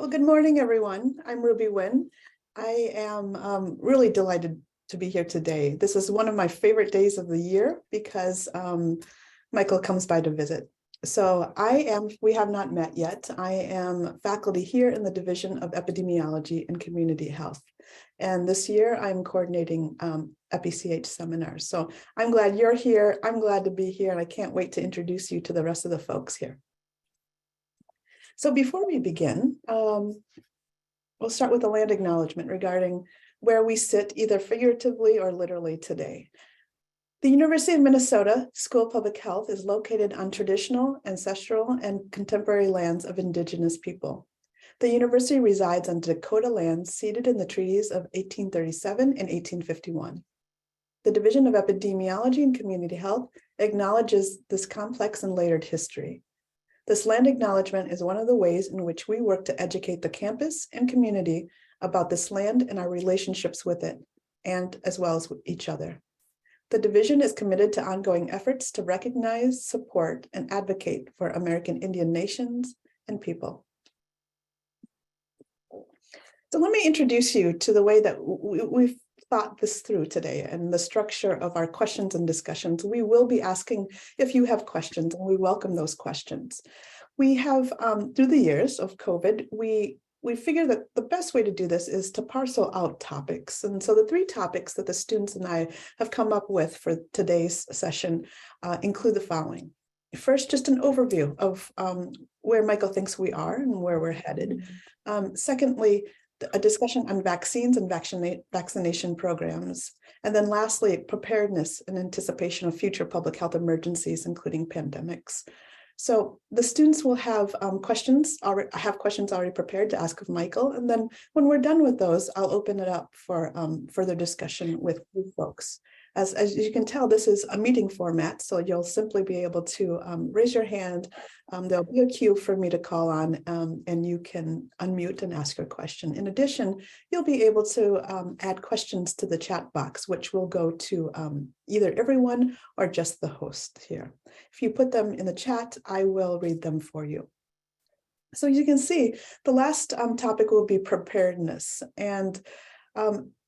Well, good morning, everyone. I'm Ruby Nguyen. I am really delighted to be here today. This is one of my favorite days of the year because Michael comes by to visit. So we have not met yet. I am faculty here in the Division of Epidemiology and Community Health. And this year I'm coordinating EpiCH seminars. So I'm glad you're here. I'm glad to be here, and I can't wait to introduce you to the rest of the folks here. So before we begin, we'll start with a land acknowledgement regarding where we sit, either figuratively or literally today. The University of Minnesota School of Public Health is located on traditional, ancestral, and contemporary lands of Indigenous people. The university resides on Dakota lands ceded in the treaties of 1837 and 1851. The Division of Epidemiology and Community Health acknowledges this complex and layered history. This land acknowledgement is one of the ways in which we work to educate the campus and community about this land and our relationships with it, and as well as with each other. The division is committed to ongoing efforts to recognize, support, and advocate for American Indian nations and people. So let me introduce you to the way that we've thought this through today and the structure of our questions and discussions. We will be asking if you have questions, and we welcome those questions. We have, through the years of COVID, we figured that the best way to do this is to parcel out topics. And so the three topics that the students and I have come up with for today's session include the following. First, just an overview of where Michael thinks we are and where we're headed. Secondly, a discussion on vaccines and vaccination programs. And then lastly, preparedness in anticipation of future public health emergencies, including pandemics. So the students will have questions already prepared to ask of Michael. And then when we're done with those, I'll open it up for further discussion with you folks. As you can tell, this is a meeting format, so you'll simply be able to raise your hand. There'll be a queue for me to call on, and you can unmute and ask your question. In addition, you'll be able to add questions to the chat box, which will go to either everyone or just the host here. If you put them in the chat, I will read them for you. So you can see the last topic will be preparedness, and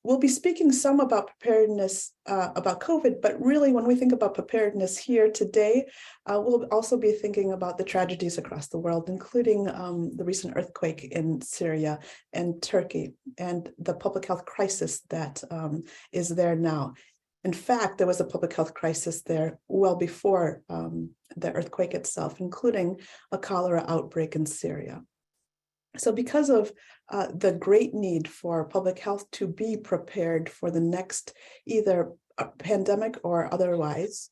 we'll be speaking some about preparedness about COVID, but really when we think about preparedness here today, we'll also be thinking about the tragedies across the world, including the recent earthquake in Syria and Turkey, and the public health crisis that is there now. In fact, there was a public health crisis there well before the earthquake itself, including a cholera outbreak in Syria. So because of the great need for public health to be prepared for the next either a pandemic or otherwise,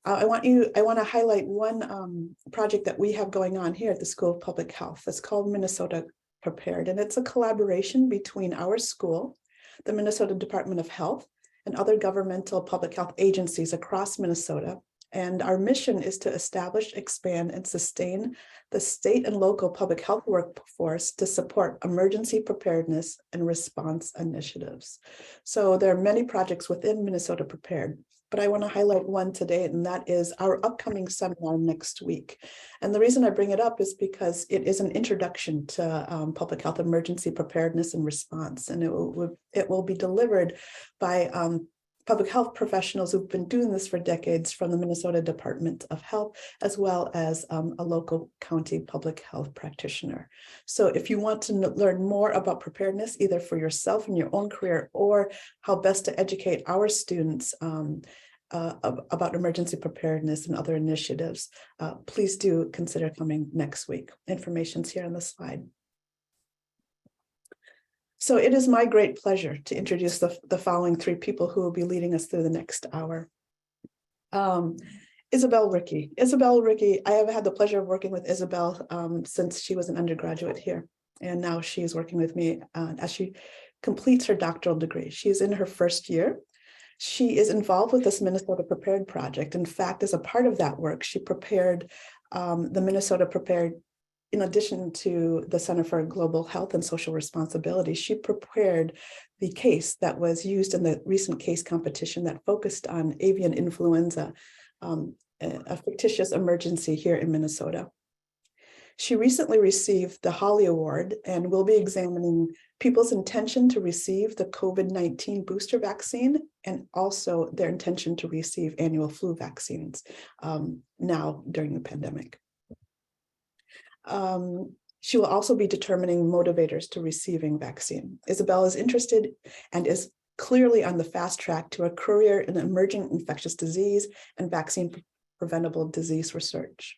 I want to highlight one project that we have going on here at the School of Public Health. It's called Minnesota Prepared, and it's a collaboration between our school, the Minnesota Department of Health, and other governmental public health agencies across Minnesota. And our mission is to establish, expand, and sustain the state and local public health workforce to support emergency preparedness and response initiatives. So there are many projects within Minnesota Prepared, but I want to highlight one today, and that is our upcoming seminar next week. And the reason I bring it up is because it is an introduction to public health emergency preparedness and response, and it will be delivered by public health professionals who've been doing this for decades from the Minnesota Department of Health, as well as a local county public health practitioner. So if you want to learn more about preparedness, either for yourself in your own career or how best to educate our students about emergency preparedness and other initiatives, please do consider coming next week. Information's here on the slide. So it is my great pleasure to introduce the following three people who will be leading us through the next hour. Isabel Ricke. Isabel Ricke, I have had the pleasure of working with Isabel since she was an undergraduate here. And now she's working with me as she completes her doctoral degree. She's in her first year. She is involved with this Minnesota Prepared project. In fact, as a part of that work, she prepared the Minnesota Prepared. In addition to the Center for Global Health and Social Responsibility, she prepared the case that was used in the recent case competition that focused on avian influenza, a fictitious emergency here in Minnesota. She recently received the Holly Award and will be examining people's intention to receive the COVID-19 booster vaccine and also their intention to receive annual flu vaccines now during the pandemic. She will also be determining motivators to receiving vaccine. Isabel is interested and is clearly on the fast track to a career in emerging infectious disease and vaccine preventable disease research.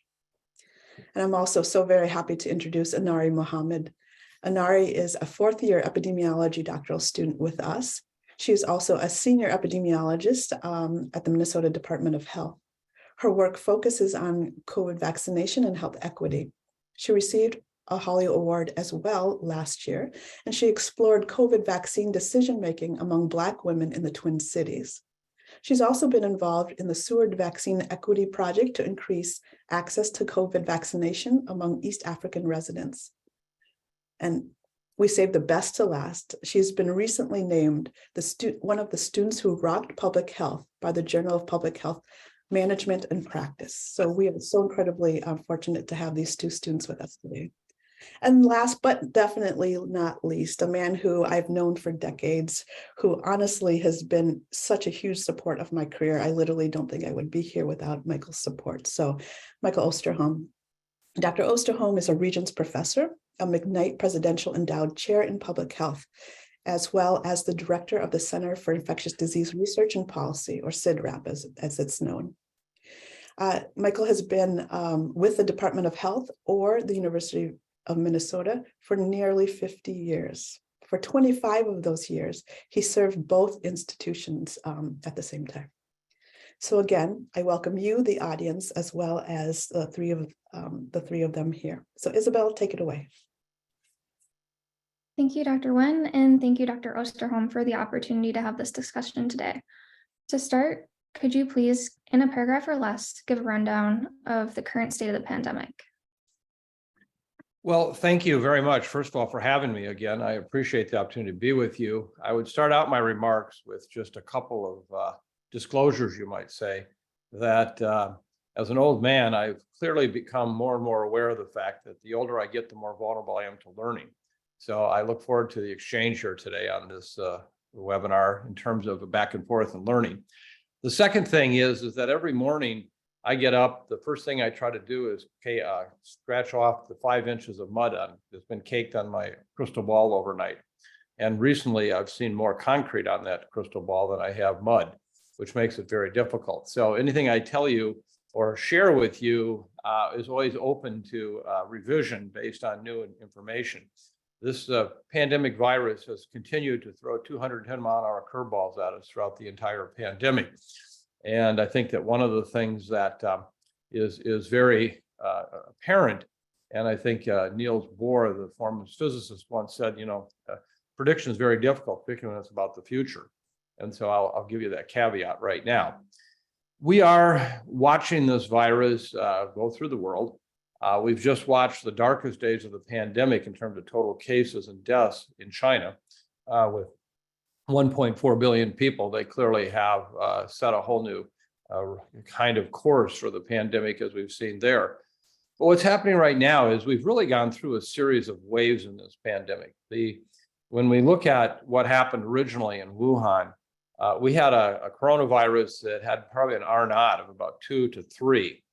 And I'm also so very happy to introduce Anari Mohammed. Anari is a fourth-year epidemiology doctoral student with us. She is also a senior epidemiologist at the Minnesota Department of Health. Her work focuses on COVID vaccination and health equity. She received a Holly Award as well last year, and she explored COVID vaccine decision-making among Black women in the Twin Cities. She's also been involved in the Seward Vaccine Equity Project to increase access to COVID vaccination among East African residents. And we saved the best to last. She's been recently named one of the students who rocked public health by the Journal of Public Health Management and Practice. So we are so incredibly fortunate to have these two students with us today. And last but definitely not least, a man who I've known for decades, who honestly has been such a huge support of my career. I literally don't think I would be here without Michael's support. So Michael Osterholm. Dr. Osterholm is a Regents Professor, a McKnight Presidential Endowed Chair in Public Health, as well as the Director of the Center for Infectious Disease Research and Policy, or CIDRAP as it's known. Michael has been with the Department of Health or the University of Minnesota for nearly 50 years. For 25 of those years, he served both institutions at the same time. So again, I welcome you, the audience, as well as the three of them here. So Isabel, take it away. Thank you, Dr. Nguyen, and thank you, Dr. Osterholm, for the opportunity to have this discussion today. To start, could you please, in a paragraph or less, give a rundown of the current state of the pandemic? Well, thank you very much, first of all, for having me again. I appreciate the opportunity to be with you. I would start out my remarks with just a couple of disclosures, you might say, that as an old man, I've clearly become more and more aware of the fact that the older I get, the more vulnerable I am to learning. So I look forward to the exchange here today on this webinar in terms of a back and forth and learning. The second thing is that every morning I get up, the first thing I try to do is scratch off the 5 inches of mud that's been caked on my crystal ball overnight. And recently I've seen more concrete on that crystal ball than I have mud, which makes it very difficult. So anything I tell you or share with you is always open to revision based on new information. This pandemic virus has continued to throw 210-mile-an-hour curveballs at us throughout the entire pandemic. And I think that one of the things that is very apparent, and I think Niels Bohr, the former physicist, once said, prediction is very difficult, particularly when it's about the future. And so I'll give you that caveat right now. We are watching this virus go through the world. We've just watched the darkest days of the pandemic in terms of total cases and deaths in China with 1.4 billion people. They clearly have set a whole new kind of course for the pandemic as we've seen there. But what's happening right now is we've really gone through a series of waves in this pandemic. When we look at what happened originally in Wuhan, we had a coronavirus that had probably an R0 of about 2 to 3.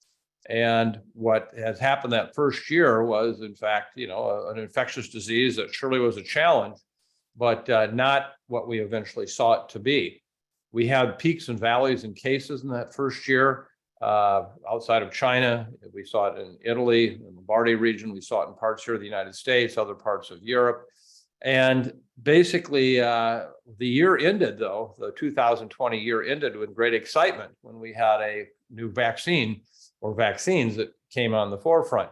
And what has happened that first year was, in fact, an infectious disease that surely was a challenge, but not what we eventually saw it to be. We had peaks and valleys in cases in that first year outside of China. We saw it in Italy, in the Lombardy region. We saw it in parts here of the United States, other parts of Europe. And basically, the year ended, though, the 2020 year ended with great excitement when we had a new vaccine or vaccines that came on the forefront.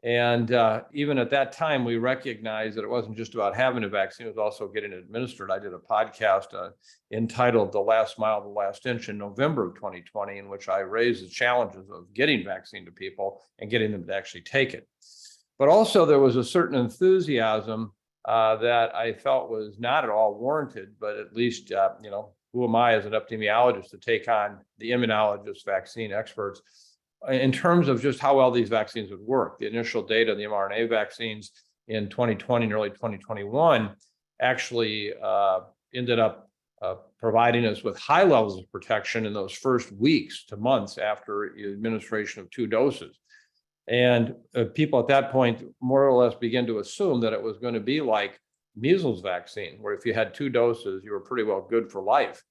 And even at that time, we recognized that it wasn't just about having a vaccine, it was also getting it administered. I did a podcast entitled The Last Mile, the Last Inch in November of 2020, in which I raised the challenges of getting vaccine to people and getting them to actually take it. But also there was a certain enthusiasm that I felt was not at all warranted, but at least, who am I as an epidemiologist to take on the immunologists, vaccine experts, in terms of just how well these vaccines would work. The initial data, the mRNA vaccines in 2020 and early 2021 actually ended up providing us with high levels of protection in those first weeks to months after administration of 2 doses. And people at that point more or less began to assume that it was going to be like measles vaccine, where if you had 2 doses, you were pretty well good for life.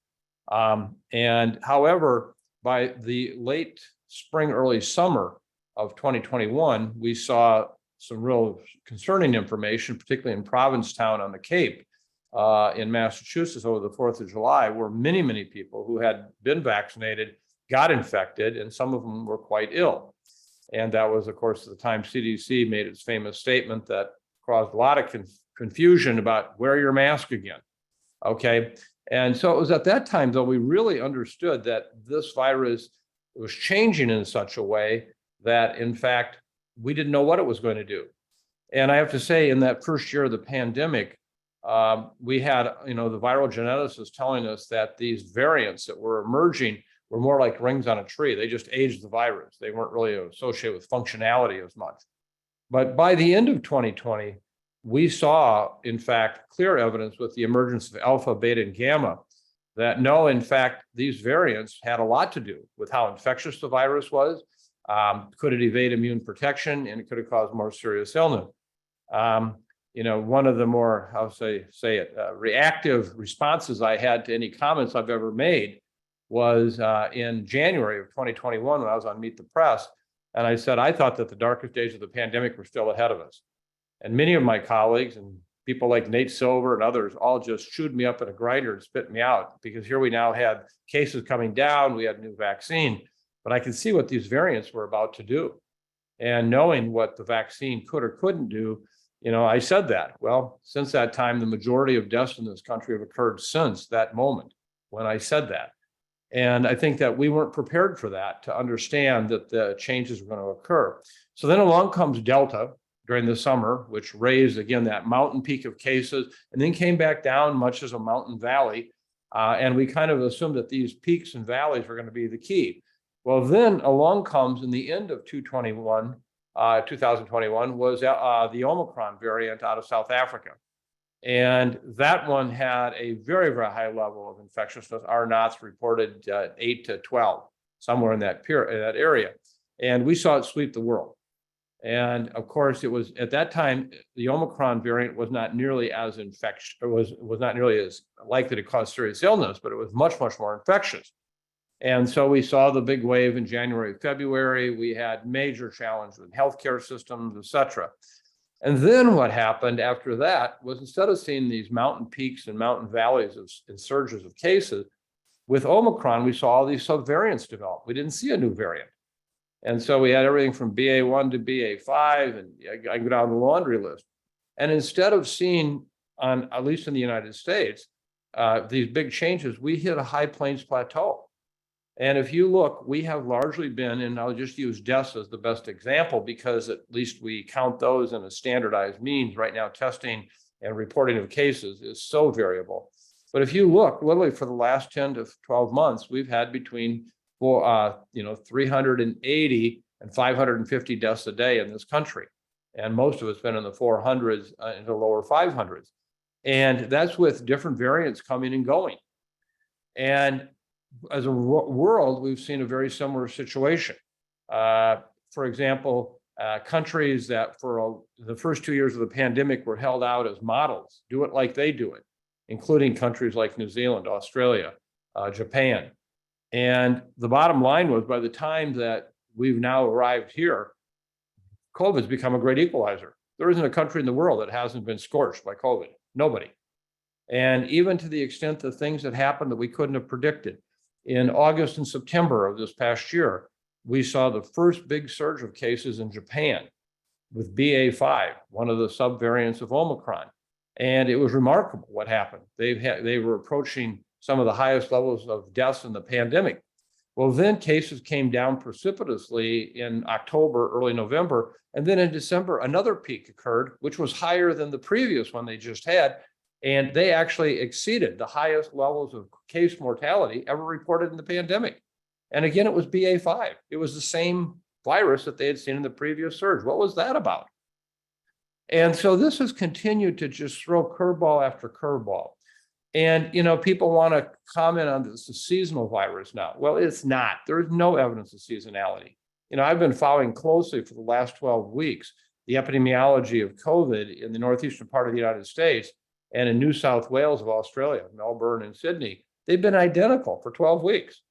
And however, by the late spring, early summer of 2021, we saw some real concerning information, particularly in Provincetown on the Cape in Massachusetts over the 4th of July, where many, many people who had been vaccinated got infected, and some of them were quite ill. And that was, of course, the time CDC made its famous statement that caused a lot of confusion about wear your mask again. Okay. And so it was at that time, though, we really understood that this virus was changing in such a way that, in fact, we didn't know what it was going to do. And I have to say, in that first year of the pandemic, we had, the viral geneticists telling us that these variants that were emerging were more like rings on a tree. They just aged the virus. They weren't really associated with functionality as much. But by the end of 2020, we saw, in fact, clear evidence with the emergence of alpha, beta, and gamma that no, in fact, these variants had a lot to do with how infectious the virus was. Could it evade immune protection, and it could have caused more serious illness? One of the more, reactive responses I had to any comments I've ever made was in January of 2021 when I was on Meet the Press, and I said I thought that the darkest days of the pandemic were still ahead of us. And many of my colleagues and people like Nate Silver and others all just chewed me up in a grinder and spit me out, because here we now had cases coming down, we had a new vaccine, but I could see what these variants were about to do. And knowing what the vaccine could or couldn't do, I said that. Well, since that time, the majority of deaths in this country have occurred since that moment when I said that. And I think that we weren't prepared for that, to understand that the changes were going to occur. So then along comes Delta during the summer, which raised, again, that mountain peak of cases, and then came back down much as a mountain valley. And we kind of assumed that these peaks and valleys were going to be the key. Well, then along comes, in the end of 2021, was the Omicron variant out of South Africa. And that one had a very, very high level of infectiousness. Our knots reported 8 to 12, somewhere in that area. And we saw it sweep the world. And of course, it was at that time, the Omicron variant was not nearly as infectious, was not nearly as likely to cause serious illness, but it was much, much more infectious. And so we saw the big wave in January, February. We had major challenges with healthcare systems, et cetera. And then what happened after that was, instead of seeing these mountain peaks and mountain valleys and surges of cases, with Omicron, we saw all these subvariants develop. We didn't see a new variant. And so we had everything from BA1 to BA5, and I go down the laundry list. And instead of seeing, at least in the United States, these big changes, we hit a high plains plateau. And if you look, we have largely been, and I'll just use deaths as the best example, because at least we count those in a standardized means. Right now, testing and reporting of cases is so variable. But if you look, literally for the last 10 to 12 months, we've had between 380 and 550 deaths a day in this country. And most of it's been in the 400s into the lower 500s. And that's with different variants coming and going. And as a world, we've seen a very similar situation. For example, countries that for the first 2 years of the pandemic were held out as models, do it like they do it, including countries like New Zealand, Australia, Japan. And the bottom line was, by the time that we've now arrived here, COVID's become a great equalizer. There isn't a country in the world that hasn't been scorched by COVID. Nobody. And even to the extent that things that happened that we couldn't have predicted. In August and September of this past year, we saw the first big surge of cases in Japan with BA5, one of the subvariants of Omicron. And it was remarkable what happened. They were approaching some of the highest levels of deaths in the pandemic. Well, then cases came down precipitously in October, early November. And then in December, another peak occurred, which was higher than the previous one they just had. And they actually exceeded the highest levels of case mortality ever reported in the pandemic. And again, it was BA.5. It was the same virus that they had seen in the previous surge. What was that about? And so this has continued to just throw curveball after curveball. And, people want to comment on this, the seasonal virus now. Well, it's not. There's no evidence of seasonality. I've been following closely for the last 12 weeks the epidemiology of COVID in the northeastern part of the United States and in New South Wales of Australia, Melbourne and Sydney. They've been identical for 12 weeks.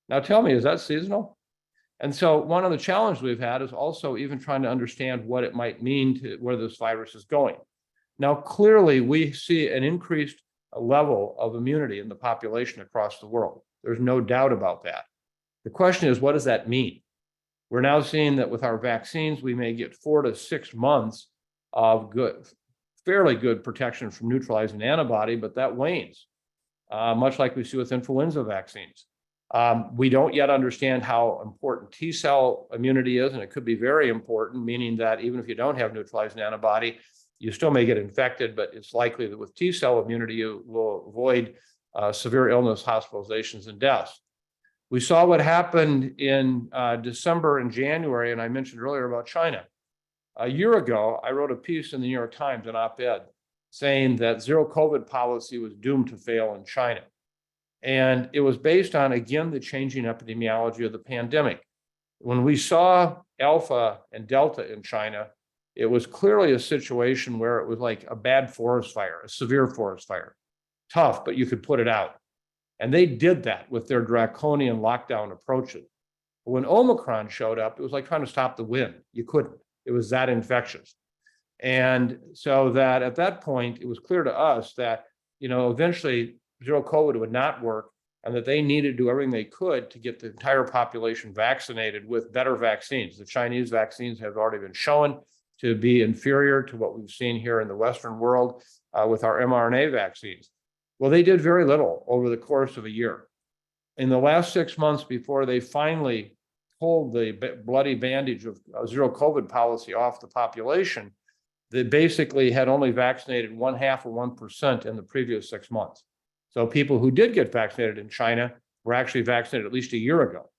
Now tell me, is that seasonal? And so one of the challenges we've had is also even trying to understand what it might mean to where this virus is going. Now, clearly, we see an increased level of immunity in the population across the world. There's no doubt about that. The question is, what does that mean? We're now seeing that with our vaccines, we may get 4 to 6 months of fairly good protection from neutralizing antibody, but that wanes, much like we see with influenza vaccines. We don't yet understand how important T cell immunity is, and it could be very important, meaning that even if you don't have neutralizing antibody, you still may get infected, but it's likely that with T cell immunity, you will avoid severe illness, hospitalizations, and deaths. We saw what happened in December and January, and I mentioned earlier about China. A year ago, I wrote a piece in the New York Times, an op-ed, saying that zero COVID policy was doomed to fail in China. And it was based on, again, the changing epidemiology of the pandemic. When we saw Alpha and Delta in China, it was clearly a situation where it was like a bad forest fire, a severe forest fire. Tough, but you could put it out. And they did that with their draconian lockdown approaches. But when Omicron showed up, it was like trying to stop the wind. You couldn't. It was that infectious. And so that at that point, it was clear to us that, eventually zero COVID would not work and that they needed to do everything they could to get the entire population vaccinated with better vaccines. The Chinese vaccines have already been shown to be inferior to what we've seen here in the Western world with our mRNA vaccines. Well, they did very little over the course of a year. In the last 6 months before they finally pulled the bloody bandage of zero COVID policy off the population, they basically had only vaccinated 0.5% or 1% in the previous 6 months. So people who did get vaccinated in China were actually vaccinated at least a year ago.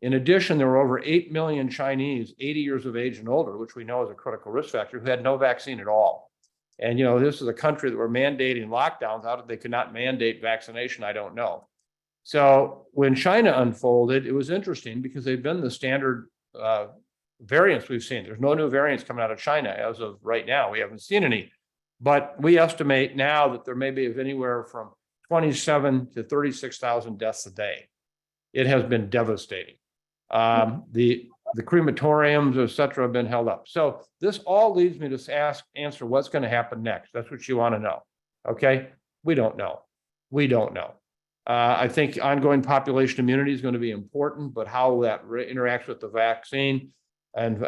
In addition, there were over 8 million Chinese 80 years of age and older, which we know is a critical risk factor, who had no vaccine at all. And, this is a country that were mandating lockdowns. How did they could not mandate vaccination? I don't know. So when China unfolded, it was interesting because they've been the standard variants we've seen. There's no new variants coming out of China as of right now. We haven't seen any. But we estimate now that there may be anywhere from 27 to 36,000 deaths a day. It has been devastating. The crematoriums, et cetera, have been held up. So this all leads me to answer what's going to happen next. That's what you want to know. Okay. We don't know. I think ongoing population immunity is going to be important, but how that interacts with the vaccine and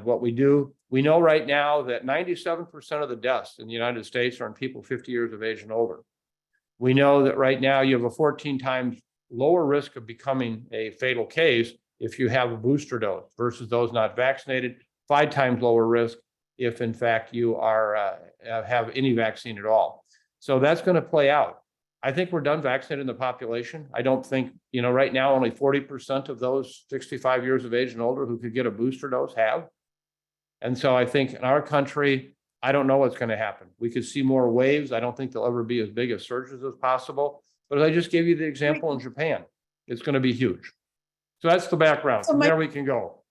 what we do. We know right now that 97% of the deaths in the United States are in people 50 years of age and older. We know that right now you have a 14 times lower risk of becoming a fatal case if you have a booster dose versus those not vaccinated, 5 times lower risk if in fact you have any vaccine at all. So that's going to play out. I think we're done vaccinating the population. I don't think, right now only 40% of those 65 years of age and older who could get a booster dose have. And so I think in our country, I don't know what's going to happen. We could see more waves. I don't think there'll ever be as big as surges as possible. But as I just gave you the example in Japan, it's going to be huge. So that's the background. From there we can go.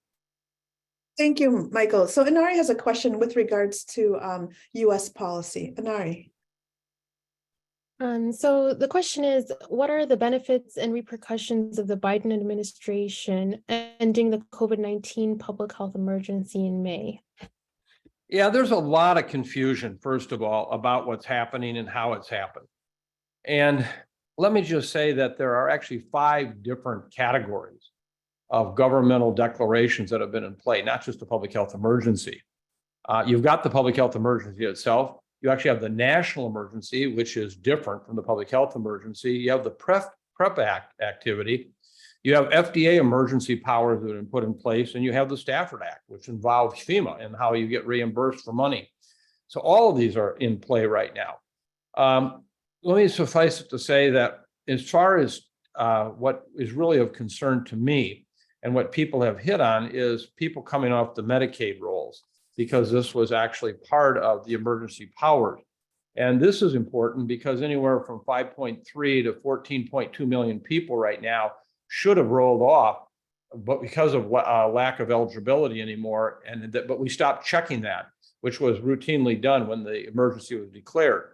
Thank you, Michael. So Inari has a question with regards to U.S. policy. Inari. So the question is, what are the benefits and repercussions of the Biden administration ending the COVID-19 public health emergency in May? Yeah, there's a lot of confusion, first of all, about what's happening and how it's happened. And let me just say that there are actually 5 different categories of governmental declarations that have been in play, not just the public health emergency. You've got the public health emergency itself. You actually have the national emergency, which is different from the public health emergency. You have the PrEP Act activity. You have FDA emergency powers that have been put in place, and you have the Stafford Act, which involves FEMA and how you get reimbursed for money. So all of these are in play right now. Let me suffice it to say that as far as what is really of concern to me and what people have hit on is people coming off the Medicaid rolls, because this was actually part of the emergency powers. And this is important because anywhere from 5.3 to 14.2 million people right now should have rolled off, but because of lack of eligibility anymore, but we stopped checking that, which was routinely done when the emergency was declared.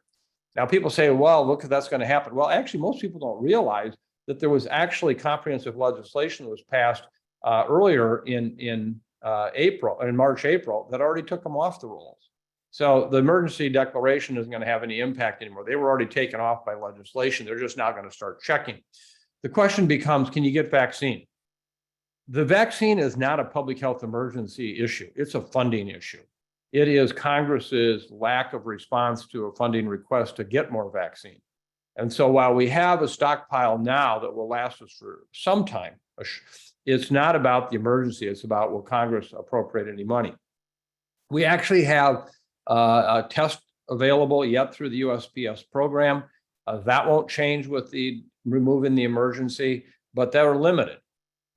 Now people say, well, look, that's going to happen. Well, actually, most people don't realize that there was actually comprehensive legislation that was passed earlier in March, April, that already took them off the rolls. So the emergency declaration isn't going to have any impact anymore. They were already taken off by legislation. They're just now going to start checking. The question becomes, can you get vaccine? The vaccine is not a public health emergency issue. It's a funding issue. It is Congress's lack of response to a funding request to get more vaccine. And so while we have a stockpile now that will last us for some time, it's not about the emergency. It's about, will Congress appropriate any money? We actually have a test available yet through the USPS program. That won't change with the removing the emergency, but they're limited.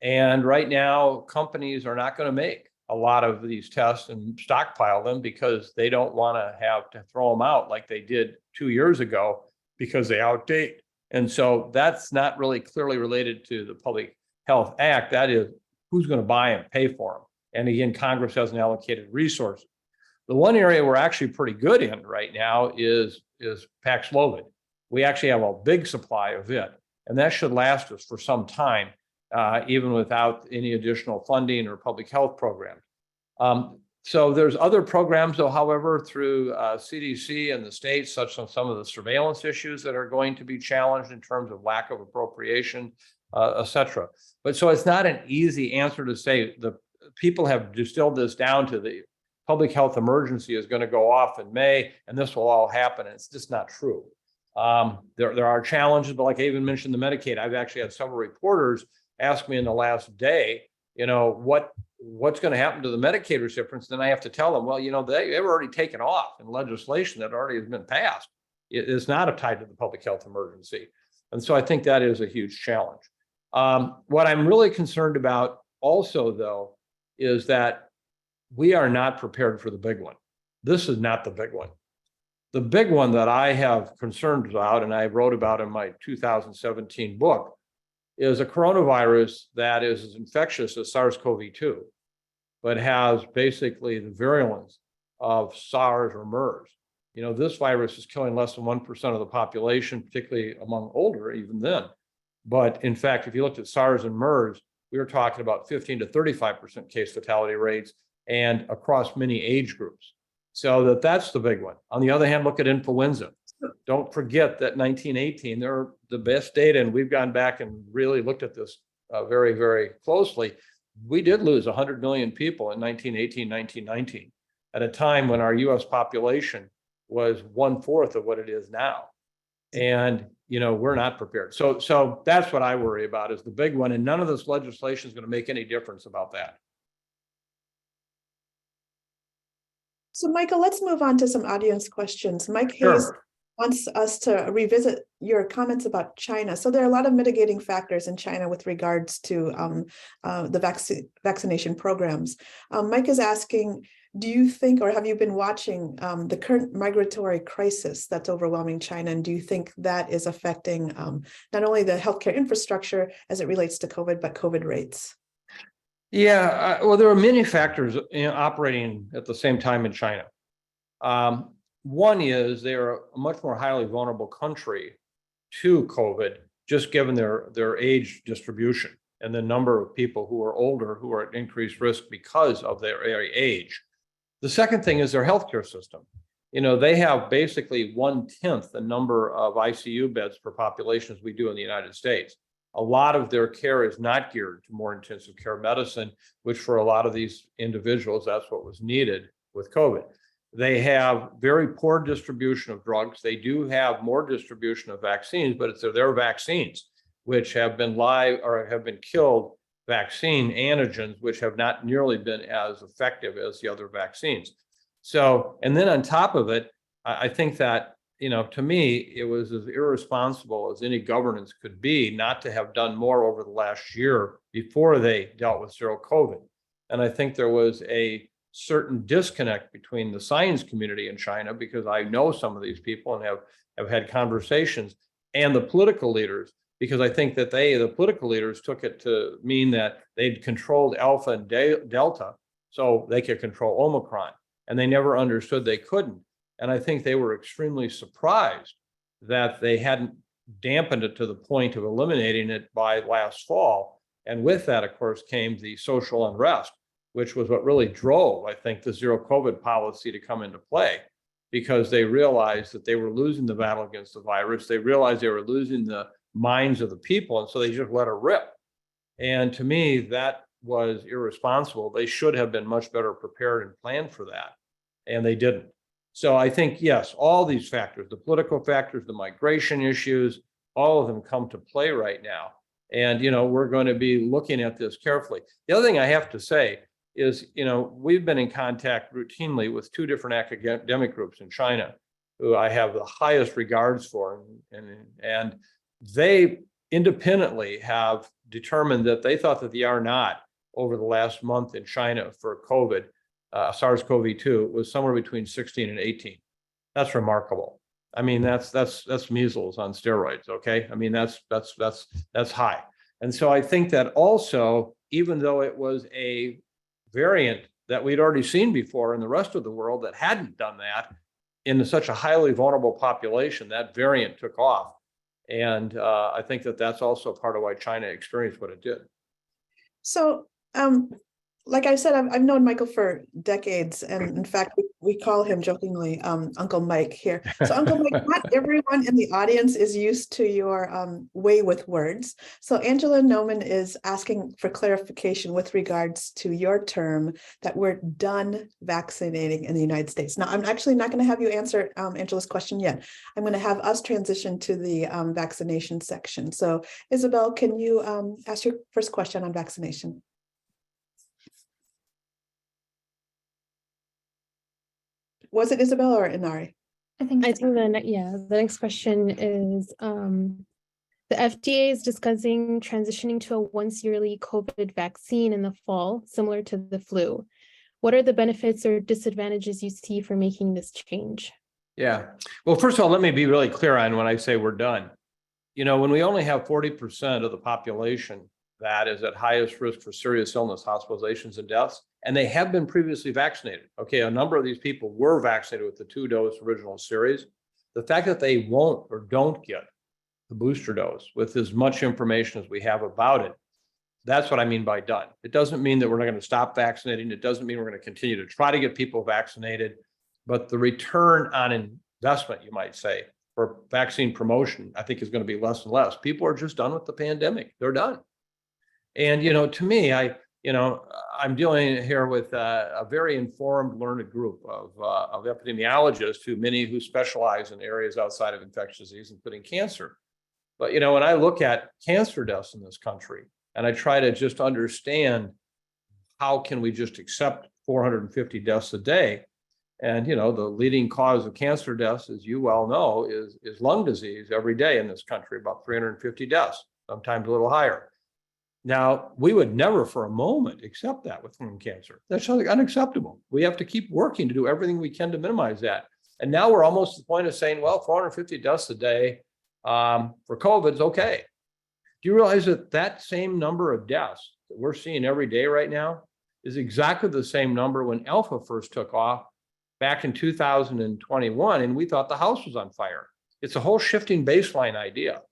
And right now, companies are not going to make a lot of these tests and stockpile them because they don't want to have to throw them out like they did 2 years ago because they outdate. And so that's not really clearly related to the Public Health Act. That is, who's going to buy and pay for them? And again, Congress hasn't allocated resources. The one area we're actually pretty good in right now is Paxlovid. We actually have a big supply of it, and that should last us for some time, even without any additional funding or public health programs. So there's other programs, though, however, through CDC and the states, such as some of the surveillance issues that are going to be challenged in terms of lack of appropriation, et cetera. But so it's not an easy answer to say. The people have distilled this down to the public health emergency is going to go off in May, and this will all happen. And it's just not true. There are challenges, but like I even mentioned the Medicaid, I've actually had several reporters ask me in the last day, what's going to happen to the Medicaid recipients? Then I have to tell them, well, they've already taken off in legislation that already has been passed. It is not tied to the public health emergency. And so I think that is a huge challenge. What I'm really concerned about also, though, is that we are not prepared for the big one. This is not the big one. The big one that I have concerns about, and I wrote about in my 2017 book, is a coronavirus that is as infectious as SARS-CoV-2, but has basically the virulence of SARS or MERS. This virus is killing less than 1% of the population, particularly among older, even then. But in fact, if you looked at SARS and MERS, we were talking about 15 to 35% case fatality rates and across many age groups. So that's the big one. On the other hand, look at influenza. Don't forget that 1918, they're the best data, and we've gone back and really looked at this very, very closely. We did lose 100 million people in 1918, 1919, at a time when our US population was 1/4 of what it is now. And, we're not prepared. So that's what I worry about, is the big one. And none of this legislation is going to make any difference about that. So Michael, let's move on to some audience questions. Mike Sure. Hayes wants us to revisit your comments about China. So there are a lot of mitigating factors in China with regards to the vaccination programs. Mike is asking, do you think, or have you been watching the current migratory crisis that's overwhelming China? And do you think that is affecting not only the healthcare infrastructure as it relates to COVID, but COVID rates? Yeah, well, there are many factors operating at the same time in China. One is they're a much more highly vulnerable country to COVID, just given their age distribution and the number of people who are older who are at increased risk because of their age. The second thing is their healthcare system. They have basically 1/10 the number of ICU beds per population as we do in the United States. A lot of their care is not geared to more intensive care medicine, which for a lot of these individuals, that's what was needed with COVID. They have very poor distribution of drugs. They do have more distribution of vaccines, but it's their vaccines, which have been live or have been killed vaccine antigens, which have not nearly been as effective as the other vaccines. So, and then on top of it, I think that to me, it was as irresponsible as any governance could be not to have done more over the last year before they dealt with zero COVID. And I think there was a certain disconnect between the science community in China, because I know some of these people and have had conversations, and the political leaders, because I think that the political leaders took it to mean that they'd controlled Alpha and Delta so they could control Omicron, and they never understood they couldn't. And I think they were extremely surprised that they hadn't dampened it to the point of eliminating it by last fall. And with that, of course, came the social unrest, which was what really drove, I think, the zero COVID policy to come into play, because they realized that they were losing the battle against the virus. They realized they were losing the minds of the people. And so they just let it rip. And to me, that was irresponsible. They should have been much better prepared and planned for that. And they didn't. So I think, yes, all these factors, the political factors, the migration issues, all of them come to play right now. And, we're going to be looking at this carefully. The other thing I have to say is, we've been in contact routinely with two different academic groups in China who I have the highest regards for. And they independently have determined that they thought that the R0 over the last month in China for COVID, SARS-CoV-2, was somewhere between 16 and 18. That's remarkable. I mean, that's measles on steroids. Okay. I mean, that's high. And so I think that also, even though it was a variant that we'd already seen before in the rest of the world that hadn't done that in such a highly vulnerable population, that variant took off. And I think that that's also part of why China experienced what it did. So, like I said, I've known Michael for decades, and in fact, we call him jokingly Uncle Mike here. So, Uncle Mike, not everyone in the audience is used to your way with words. So, Angela Noman is asking for clarification with regards to your term that we're done vaccinating in the United States. Now, I'm actually not going to have you answer Angela's question yet. I'm going to have us transition to the vaccination section. So, Isabel, can you ask your first question on vaccination? Was it Isabel or Inari? I think the next question is, the FDA is discussing transitioning to a once yearly COVID vaccine in the fall, similar to the flu. What are the benefits or disadvantages you see for making this change? Yeah. Well, first of all, let me be really clear on when I say we're done. When we only have 40% of the population that is at highest risk for serious illness, hospitalizations, and deaths, and they have been previously vaccinated. Okay, a number of these people were vaccinated with the 2-dose original series. The fact that they won't or don't get the booster dose with as much information as we have about it, that's what I mean by done. It doesn't mean that we're not going to stop vaccinating. It doesn't mean we're going to continue to try to get people vaccinated, but the return on investment, you might say, for vaccine promotion, I think is going to be less and less. People are just done with the pandemic. They're done. And, to me, I'm dealing here with a very informed, learned group of epidemiologists, many who specialize in areas outside of infectious disease, including cancer. But, when I look at cancer deaths in this country, and I try to just understand how can we just accept 450 deaths a day, and, the leading cause of cancer deaths, as you well know, is lung disease every day in this country, about 350 deaths, sometimes a little higher. Now, we would never for a moment accept that with lung cancer. That's unacceptable. We have to keep working to do everything we can to minimize that. And now we're almost to the point of saying, well, 450 deaths a day for COVID is okay. Do you realize that that same number of deaths that we're seeing every day right now is exactly the same number when Alpha first took off back in 2021, and we thought the house was on fire? It's a whole shifting baseline idea.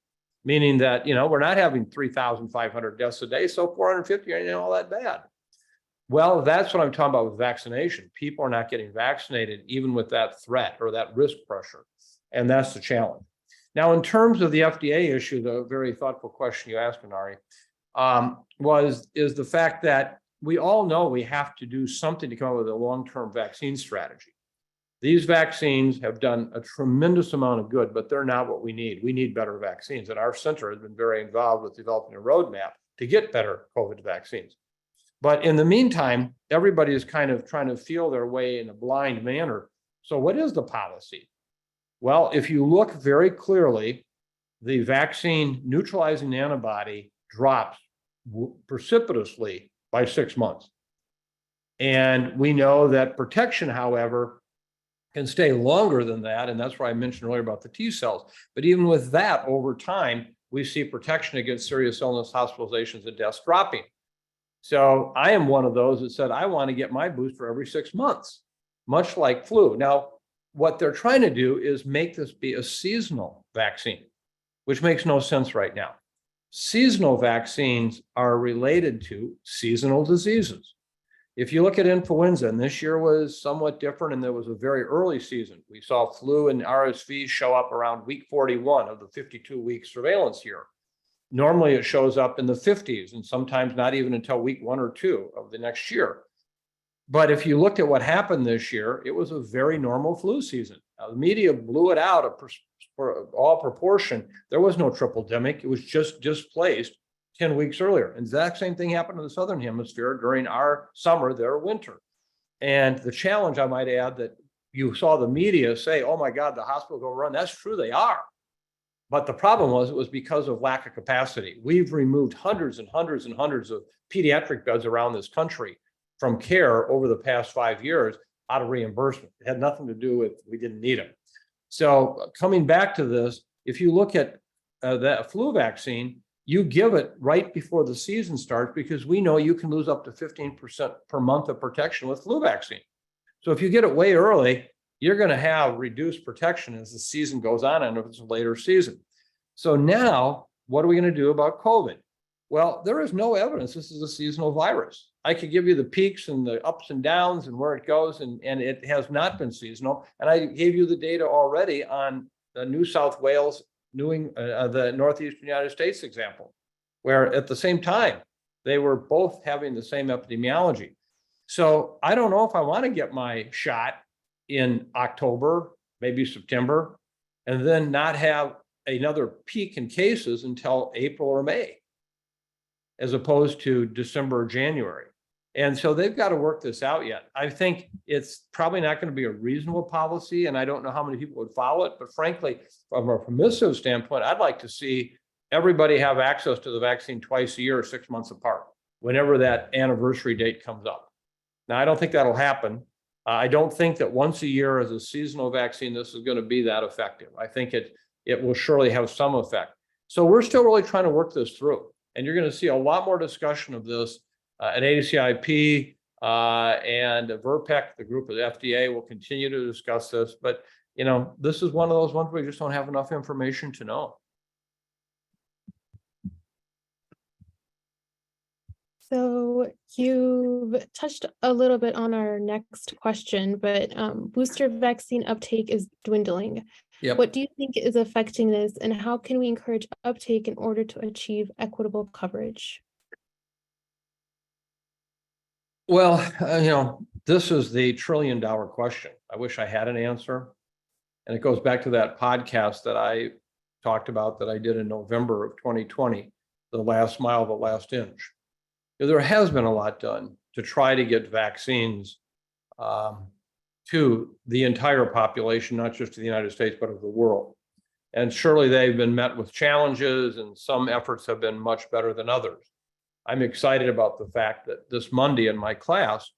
Meaning that, we're not having 3,500 deaths a day, so 450 ain't all that bad. Well, that's what I'm talking about with vaccination. People are not getting vaccinated, even with that threat or that risk pressure. And that's the challenge. Now, in terms of the FDA issue, the very thoughtful question you asked, Inari, is the fact that we all know we have to do something to come up with a long-term vaccine strategy. These vaccines have done a tremendous amount of good, but they're not what we need. We need better vaccines. And our center has been very involved with developing a roadmap to get better COVID vaccines. But in the meantime, everybody is kind of trying to feel their way in a blind manner. So what is the policy? Well, if you look very clearly, the vaccine neutralizing antibody drops precipitously by 6 months. And we know that protection, however, can stay longer than that. And that's why I mentioned earlier about the T cells. But even with that, over time, we see protection against serious illness, hospitalizations, and deaths dropping. So I am one of those that said, I want to get my booster every 6 months, much like flu. Now, what they're trying to do is make this be a seasonal vaccine, which makes no sense right now. Seasonal vaccines are related to seasonal diseases. If you look at influenza, and this year was somewhat different, and there was a very early season. We saw flu and RSV show up around week 41 of the 52-week surveillance year. Normally it shows up in the 50s, and sometimes not even until week 1 or 2 of the next year. But if you looked at what happened this year, it was a very normal flu season. Now, the media blew it out for all proportion. There was no triple-demic. It was just displaced 10 weeks earlier. And the exact same thing happened in the Southern Hemisphere during our summer, their winter. And the challenge, I might add, that you saw the media say, oh my God, the hospitals overrun. That's true, they are. But the problem was, it was because of lack of capacity. We've removed hundreds and hundreds and hundreds of pediatric beds around this country from care over the past 5 years out of reimbursement. It had nothing to do with we didn't need them. So coming back to this, if you look at that flu vaccine, you give it right before the season starts, because we know you can lose up to 15% per month of protection with flu vaccine. So if you get it way early, you're going to have reduced protection as the season goes on, and if it's a later season. So now, what are we going to do about COVID? Well, there is no evidence this is a seasonal virus. I could give you the peaks and the ups and downs and where it goes, and it has not been seasonal. And I gave you the data already on the New South Wales, the Northeastern United States example, where at the same time, they were both having the same epidemiology. So I don't know if I want to get my shot in October, maybe September, and then not have another peak in cases until April or May, as opposed to December or January. And so they've got to work this out yet. I think it's probably not going to be a reasonable policy, and I don't know how many people would follow it. But frankly, from a permissive standpoint, I'd like to see everybody have access to the vaccine twice a year, 6 months apart, whenever that anniversary date comes up. Now, I don't think that'll happen. I don't think that once a year as a seasonal vaccine, this is going to be that effective. I think it will surely have some effect. So we're still really trying to work this through. And you're going to see a lot more discussion of this at ACIP and VRPEC, the group of the FDA, will continue to discuss this. But, you know, this is one of those ones where we just don't have enough information to know. So you've touched a little bit on our next question, but booster vaccine uptake is dwindling. Yep. What do you think is affecting this, and how can we encourage uptake in order to achieve equitable coverage? Well, you know, this is the trillion-dollar question. I wish I had an answer. And it goes back to that podcast that I talked about that I did in November of 2020, the last mile, the last inch. There has been a lot done to try to get vaccines to the entire population, not just to the United States, but of the world. And surely they've been met with challenges, and some efforts have been much better than others. I'm excited about the fact that this Monday in my class,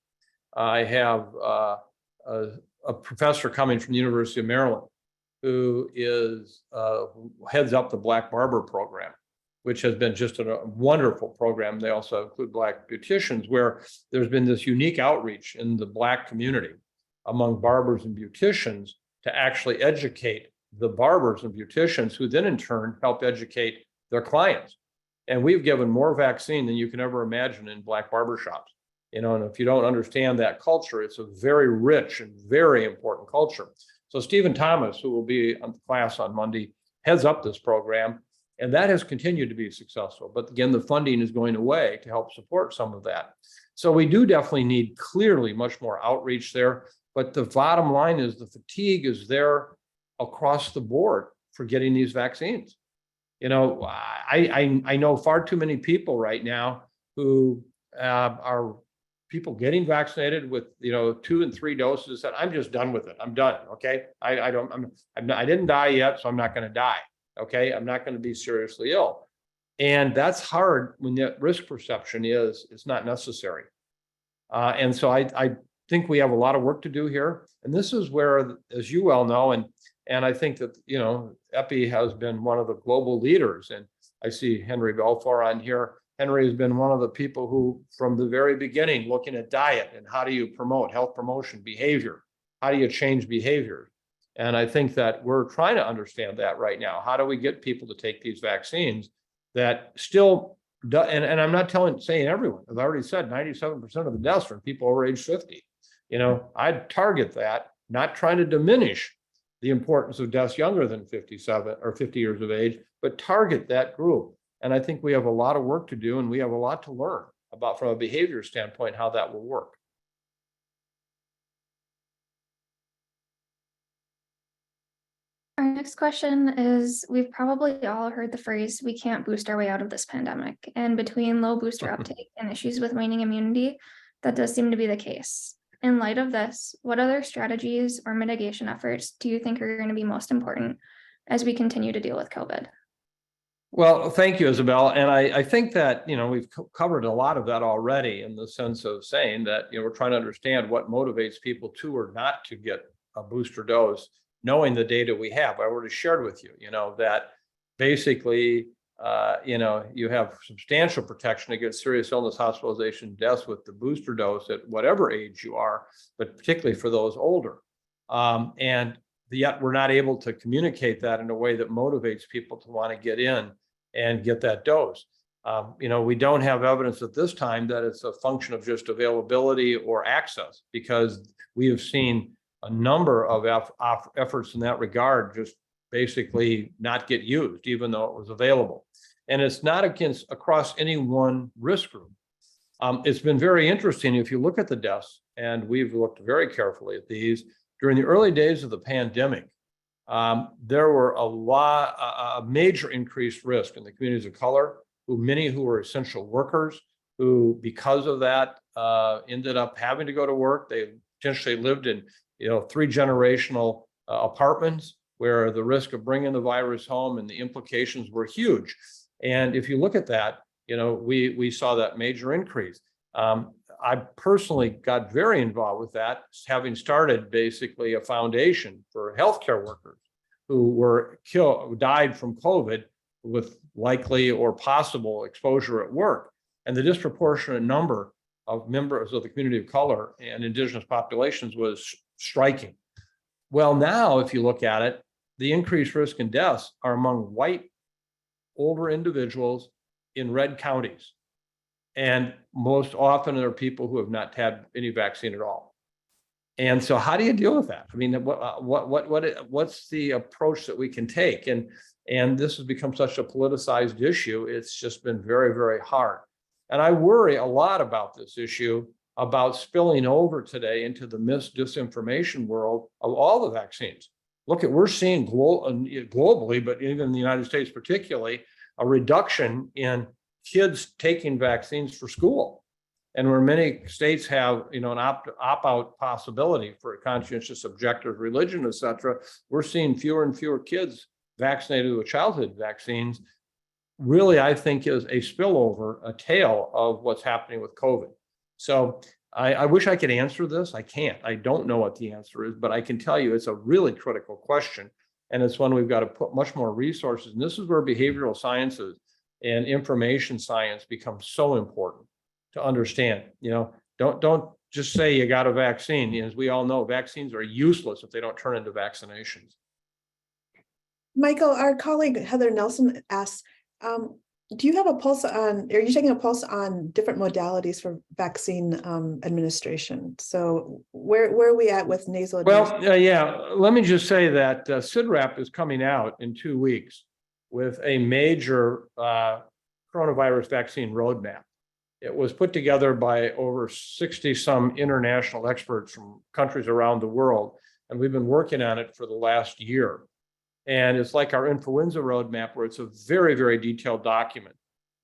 I have a professor coming from the University of Maryland who heads up the Black Barber program, which has been just a wonderful program. They also include Black beauticians, where there's been this unique outreach in the Black community among barbers and beauticians to actually educate the barbers and beauticians, who then in turn help educate their clients. And we've given more vaccine than you can ever imagine in Black barbershops. You know, and if you don't understand that culture, it's a very rich and very important culture. So Stephen Thomas, who will be on the class on Monday, heads up this program. And that has continued to be successful. But again, the funding is going away to help support some of that. So we do definitely need clearly much more outreach there. But the bottom line is the fatigue is there across the board for getting these vaccines. You know, I know far too many people right now who are people getting vaccinated with, 2 and 3 doses said, I'm just done with it. I'm done. Okay. I didn't die yet, so I'm not going to die. Okay. I'm not going to be seriously ill. And that's hard when the risk perception is it's not necessary. And so I think we have a lot of work to do here. And this is where, as you well know, and I think that, Epi has been one of the global leaders. And I see Henry Belfour on here. Henry has been one of the people who, from the very beginning, looking at diet and how do you promote health promotion behavior? How do you change behavior? And I think that we're trying to understand that right now. How do we get people to take these vaccines that still, and I'm not saying everyone, as I already said, 97% of the deaths are people over age 50. I'd target that, not trying to diminish the importance of deaths younger than 57 or 50 years of age, but target that group. And I think we have a lot of work to do, and we have a lot to learn about, from a behavior standpoint, how that will work. Our next question is, we've probably all heard the phrase, we can't boost our way out of this pandemic. And between low booster uptake and issues with waning immunity, that does seem to be the case. In light of this, what other strategies or mitigation efforts do you think are going to be most important as we continue to deal with COVID? Well, thank you, Isabel. And I think that, we've covered a lot of that already, in the sense of saying that, we're trying to understand what motivates people to or not to get a booster dose, knowing the data we have. I already shared with you, that basically, you have substantial protection against serious illness, hospitalization, deaths with the booster dose at whatever age you are, but particularly for those older. And yet we're not able to communicate that in a way that motivates people to want to get in and get that dose. We don't have evidence at this time that it's a function of just availability or access, because we have seen a number of efforts in that regard just basically not get used, even though it was available. And it's not across any one risk group. It's been very interesting if you look at the deaths, and we've looked very carefully at these. During the early days of the pandemic, there were a major increased risk in the communities of color, many who were essential workers, who, because of that, ended up having to go to work. They potentially lived in 3 generational apartments, where the risk of bringing the virus home and the implications were huge. And if you look at that, we saw that major increase. I personally got very involved with that, having started basically a foundation for healthcare workers who died from COVID with likely or possible exposure at work. And the disproportionate number of members of the community of color and indigenous populations was striking. Well, now, if you look at it, the increased risk in deaths are among white, older individuals in red counties. And most often there are people who have not had any vaccine at all. And so how do you deal with that? I mean, what's the approach that we can take? And this has become such a politicized issue. It's just been very, very hard. And I worry a lot about this issue, about spilling over today into the disinformation world of all the vaccines. Look, we're seeing globally, but even in the United States particularly, a reduction in kids taking vaccines for school. And where many states have, an opt-out possibility for a conscientious objective religion, et cetera, we're seeing fewer and fewer kids vaccinated with childhood vaccines. Really, I think is a spillover, a tale of what's happening with COVID. So I wish I could answer this. I can't. I don't know what the answer is, but I can tell you it's a really critical question. And it's one we've got to put much more resources. And this is where behavioral sciences and information science becomes so important to understand. Don't just say you got a vaccine. As we all know, vaccines are useless if they don't turn into vaccinations. Michael, our colleague Heather Nelson asks, do you have a pulse on, are you taking a pulse on different modalities for vaccine administration? So where are we at with nasal administration? Well, yeah, let me just say that CIDRAP is coming out in 2 weeks with a major coronavirus vaccine roadmap. It was put together by over 60 some international experts from countries around the world. And we've been working on it for the last year. And it's like our influenza roadmap, where it's a very, very detailed document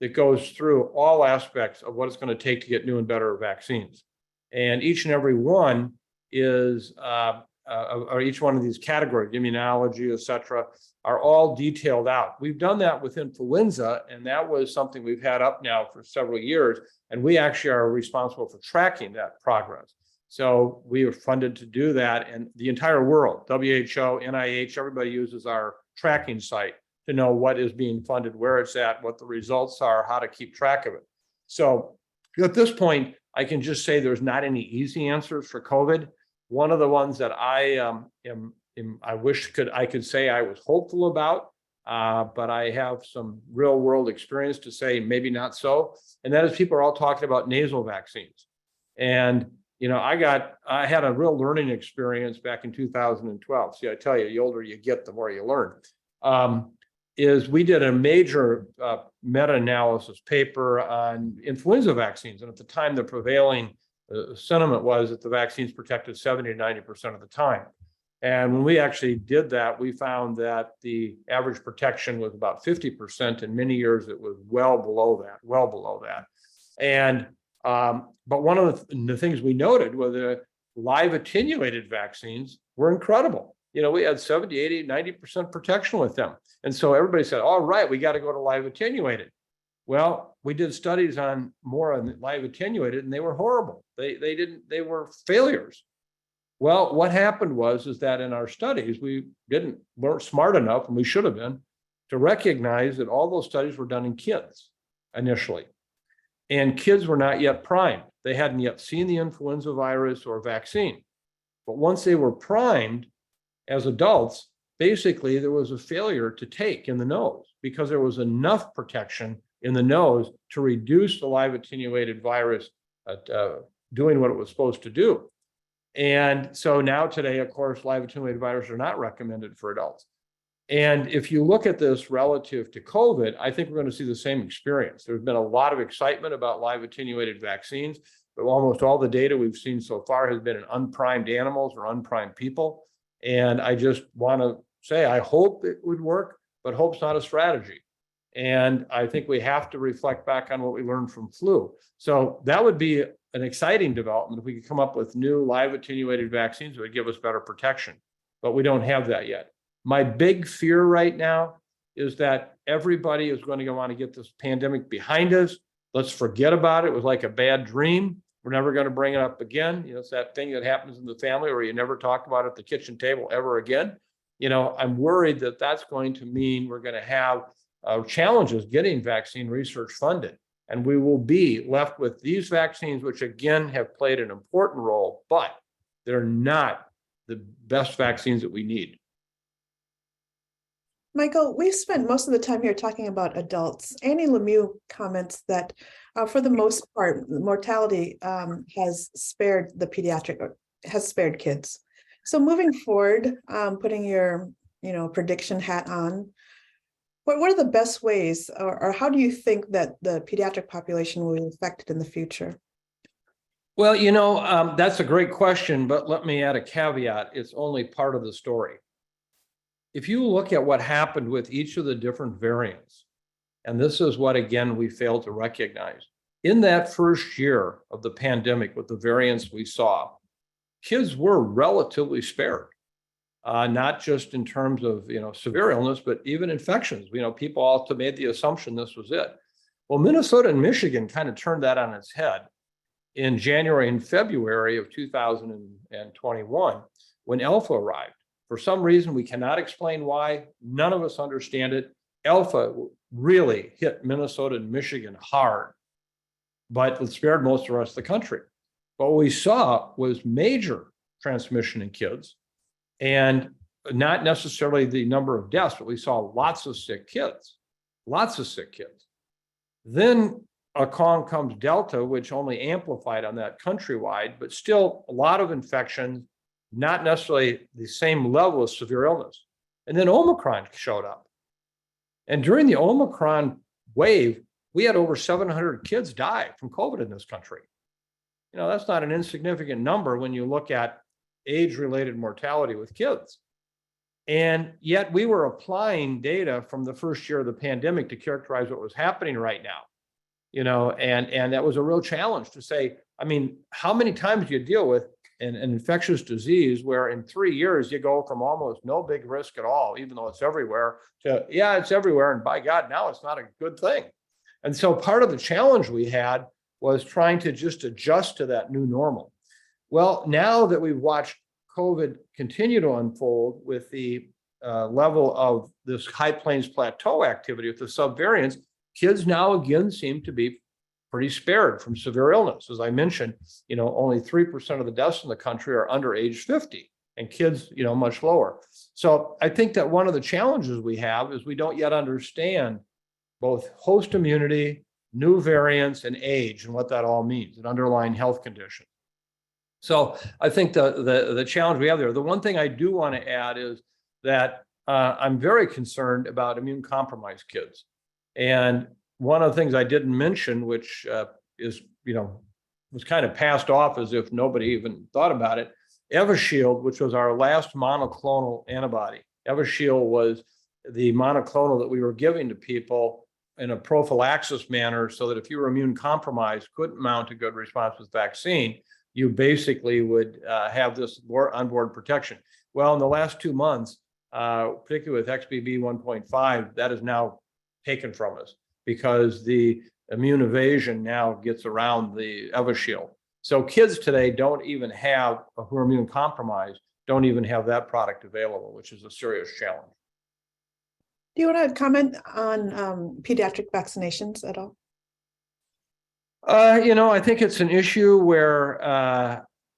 that goes through all aspects of what it's going to take to get new and better vaccines. And each and every one is, or each one of these categories, immunology, et cetera, are all detailed out. We've done that with influenza, and that was something we've had up now for several years, and we actually are responsible for tracking that progress. So we are funded to do that, and the entire world, WHO, NIH, everybody uses our tracking site to know what is being funded, where it's at, what the results are, how to keep track of it. So at this point, I can just say there's not any easy answers for COVID. One of the ones that I I could say I was hopeful about, but I have some real world experience to say maybe not so. And that is people are all talking about nasal vaccines. And I had a real learning experience back in 2012. See, I tell you, the older you get, the more you learn. Is we did a major meta-analysis paper on influenza vaccines. And at the time, the prevailing sentiment was that the vaccines protected 70 to 90% of the time. And when we actually did that, we found that the average protection was about 50%. In many years, it was well below that. And but one of the things we noted was the live attenuated vaccines were incredible. We had 70, 80, 90% protection with them. And so everybody said, all right, we got to go to live attenuated. Well, we did studies more on live attenuated, and they were horrible. They were failures. Well, what happened is that in our studies, we weren't smart enough, and we should have been, to recognize that all those studies were done in kids initially. And kids were not yet primed. They hadn't yet seen the influenza virus or vaccine. But once they were primed as adults, basically there was a failure to take in the nose because there was enough protection in the nose to reduce the live attenuated virus doing what it was supposed to do. And so now today, of course, live attenuated viruses are not recommended for adults. And if you look at this relative to COVID, I think we're going to see the same experience. There's been a lot of excitement about live attenuated vaccines, but almost all the data we've seen so far has been in unprimed animals or unprimed people. And I just want to say, I hope it would work, but hope's not a strategy. And I think we have to reflect back on what we learned from flu. So that would be an exciting development if we could come up with new live attenuated vaccines that would give us better protection, but we don't have that yet. My big fear right now is that everybody is going to want to get this pandemic behind us. Let's forget about it. It was like a bad dream. We're never going to bring it up again. It's that thing that happens in the family where you never talk about it at the kitchen table ever again. I'm worried that that's going to mean we're going to have challenges getting vaccine research funded. And we will be left with these vaccines, which again have played an important role, but they're not the best vaccines that we need. Michael, we spent most of the time here talking about adults. Annie Lemieux comments that for the most part, mortality has spared kids. So moving forward, putting your prediction hat on, what are the best ways, or how do you think that the pediatric population will be affected in the future? Well, that's a great question, but let me add a caveat. It's only part of the story. If you look at what happened with each of the different variants, and this is what, again, we failed to recognize. In that first year of the pandemic with the variants we saw, kids were relatively spared, not just in terms of, severe illness, but even infections. People also made the assumption this was it. Well, Minnesota and Michigan kind of turned that on its head in January and February of 2021 when Alpha arrived. For some reason, we cannot explain why. None of us understand it. Alpha really hit Minnesota and Michigan hard, but it spared most of the rest of the country. But what we saw was major transmission in kids, and not necessarily the number of deaths, but we saw lots of sick kids. Then along comes Delta, which only amplified on that countrywide, but still a lot of infections, not necessarily the same level of severe illness. And then Omicron showed up. And during the Omicron wave, we had over 700 kids die from COVID in this country. That's not an insignificant number when you look at age-related mortality with kids. And yet we were applying data from the first year of the pandemic to characterize what was happening right now. And that was a real challenge to say, I mean, how many times do you deal with an infectious disease where in 3 years you go from almost no big risk at all, even though it's everywhere, to, yeah, it's everywhere. And by God, now it's not a good thing. And so part of the challenge we had was trying to just adjust to that new normal. Well, now that we've watched COVID continue to unfold with the level of this high plains plateau activity with the subvariants, kids now again seem to be pretty spared from severe illness. As I mentioned, only 3% of the deaths in the country are under age 50, and kids, much lower. So I think that one of the challenges we have is we don't yet understand both host immunity, new variants, and age, and what that all means, and underlying health conditions. So I think the challenge we have there, the one thing I do want to add is that I'm very concerned about immune compromised kids. And one of the things I didn't mention, which is, was kind of passed off as if nobody even thought about it, EpiShield, which was our last monoclonal antibody. EpiShield was the monoclonal that we were giving to people in a prophylaxis manner so that if you were immune compromised, couldn't mount a good response with vaccine, you basically would have this onboard protection. Well, in the last 2 months, particularly with XBB 1.5, that is now taken from us because the immune evasion now gets around the EpiShield. So kids today who are immune compromised, don't even have that product available, which is a serious challenge. Do you want to comment on pediatric vaccinations at all? I think it's an issue where,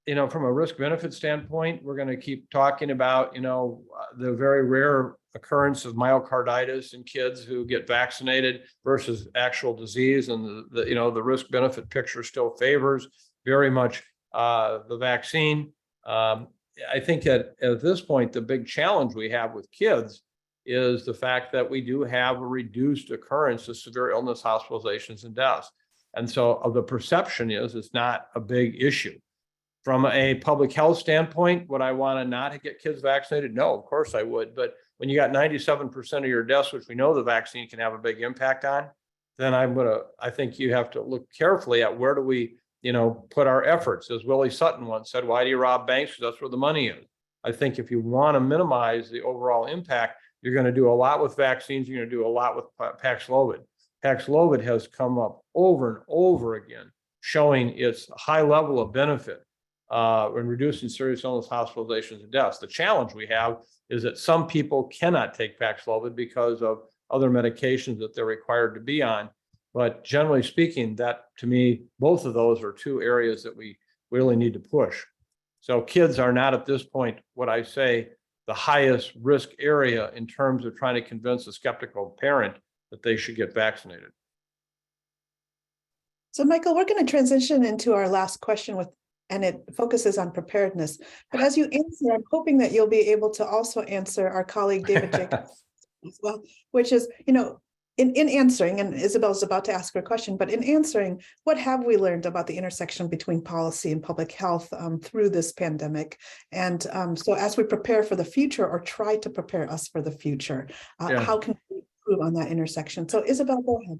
from a risk benefit standpoint, we're going to keep talking about, the very rare occurrence of myocarditis in kids who get vaccinated versus actual disease. And the risk benefit picture still favors very much the vaccine. I think that at this point, the big challenge we have with kids is the fact that we do have a reduced occurrence of severe illness, hospitalizations, and deaths. And so the perception is it's not a big issue. From a public health standpoint, would I want to not get kids vaccinated? No, of course I would. But when you got 97% of your deaths, which we know the vaccine can have a big impact on, then I think you have to look carefully at where do we, put our efforts. As Willie Sutton once said, why do you rob banks? Because that's where the money is. I think if you want to minimize the overall impact, you're going to do a lot with vaccines. You're going to do a lot with Paxlovid. Paxlovid has come up over and over again, showing its high level of benefit in reducing serious illness, hospitalizations, and deaths. The challenge we have is that some people cannot take Paxlovid because of other medications that they're required to be on. But generally speaking, that to me, both of those are two areas that we really need to push. So kids are not at this point, what I say, the highest risk area in terms of trying to convince a skeptical parent that they should get vaccinated. So Michael, we're going to transition into our last question and it focuses on preparedness. But as you answer, I'm hoping that you'll be able to also answer our colleague David Jacobs as well, which is, in answering, and Isabel's about to ask her question, but in answering, what have we learned about the intersection between policy and public health through this pandemic? And so as we prepare for the future or try to prepare us for the future, how can we improve on that intersection? So Isabel, go ahead.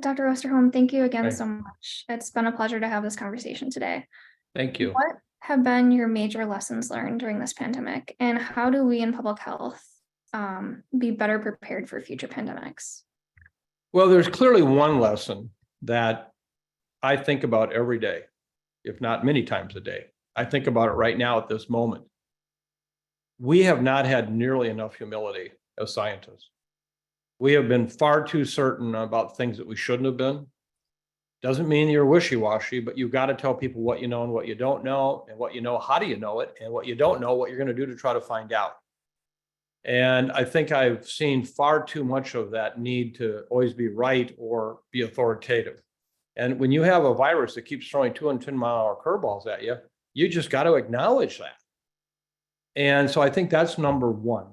Dr. Osterholm, thank you again so much. It's been a pleasure to have this conversation today. Thank you. What have been your major lessons learned during this pandemic, and how do we in public health be better prepared for future pandemics? Well, there's clearly one lesson that I think about every day, if not many times a day. I think about it right now at this moment. We have not had nearly enough humility as scientists. We have been far too certain about things that we shouldn't have been. Doesn't mean you're wishy-washy, but you've got to tell people what you know and what you don't know, and what you know, how do you know it, and what you don't know, what you're going to do to try to find out. And I think I've seen far too much of that need to always be right or be authoritative. And when you have a virus that keeps throwing 210-mile-an-hour curveballs at you, you just got to acknowledge that. And so I think that's number one.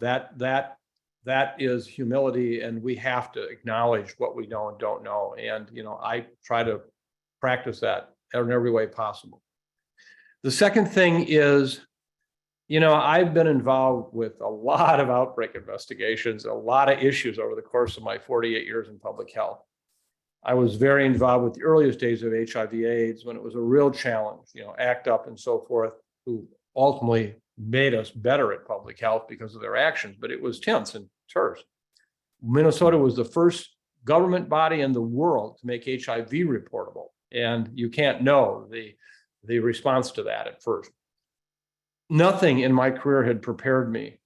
That is humility, and we have to acknowledge what we know and don't know. And I try to practice that in every way possible. The second thing is, I've been involved with a lot of outbreak investigations, a lot of issues over the course of my 48 years in public health. I was very involved with the earliest days of HIV/AIDS when it was a real challenge, ACT UP and so forth, who ultimately made us better at public health because of their actions, but it was tense and terse. Minnesota was the first government body in the world to make HIV reportable. And you can't know the response to that at first. Nothing in my career had prepared me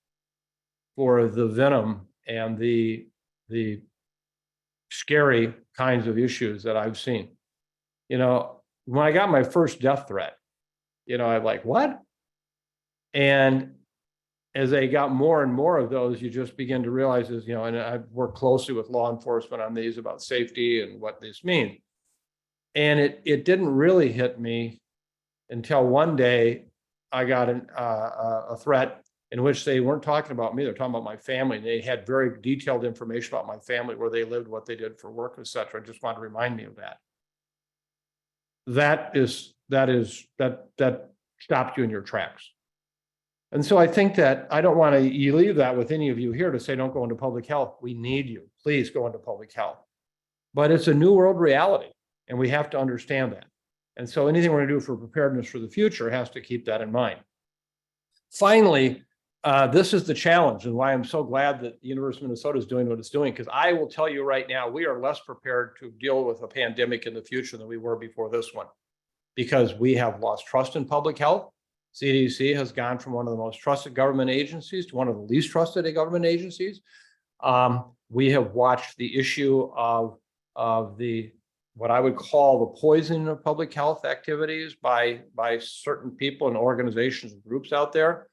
for the venom and the scary kinds of issues that I've seen. When I got my first death threat, I'm like, what? And as I got more and more of those, you just begin to realize is, and I've worked closely with law enforcement on these about safety and what this means. And it didn't really hit me until one day I got a threat in which they weren't talking about me, they're talking about my family. They had very detailed information about my family, where they lived, what they did for work, et cetera. I just wanted to remind me of that. That stopped you in your tracks. And so I think that I don't want to leave that with any of you here to say, don't go into public health. We need you. Please go into public health. But it's a new world reality, and we have to understand that. And so anything we're going to do for preparedness for the future has to keep that in mind. Finally, this is the challenge, and why I'm so glad that the University of Minnesota is doing what it's doing, because I will tell you right now, we are less prepared to deal with a pandemic in the future than we were before this one, because we have lost trust in public health. CDC has gone from one of the most trusted government agencies to one of the least trusted government agencies. We have watched the issue of what I would call the poisoning of public health activities by certain people and organizations and groups out there.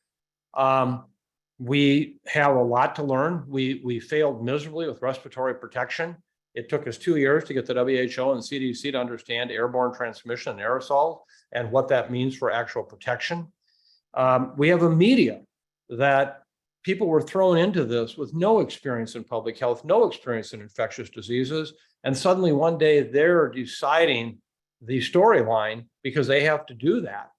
We have a lot to learn. We failed miserably with respiratory protection. It took us 2 years to get the WHO and CDC to understand airborne transmission and aerosols and what that means for actual protection. We have a media that people were thrown into this with no experience in public health, no experience in infectious diseases. And suddenly one day they're deciding the storyline because they have to do that.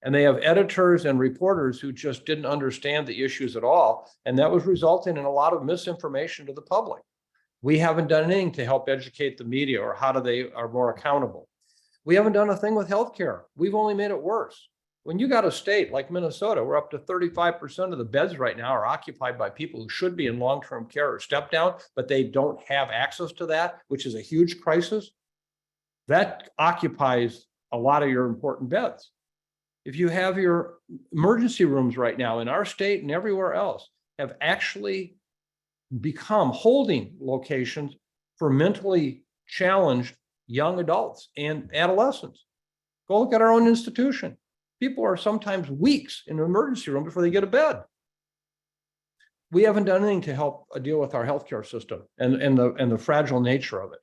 And they have editors and reporters who just didn't understand the issues at all. And that was resulting in a lot of misinformation to the public. We haven't done anything to help educate the media or how they are more accountable. We haven't done a thing with healthcare. We've only made it worse. When you got a state like Minnesota, where up to 35% of the beds right now are occupied by people who should be in long-term care or step down, but they don't have access to that, which is a huge crisis, that occupies a lot of your important beds. If you have your emergency rooms right now in our state and everywhere else have actually become holding locations for mentally challenged young adults and adolescents. Go look at our own institution. People are sometimes weeks in an emergency room before they get a bed. We haven't done anything to help deal with our healthcare system and the fragile nature of it.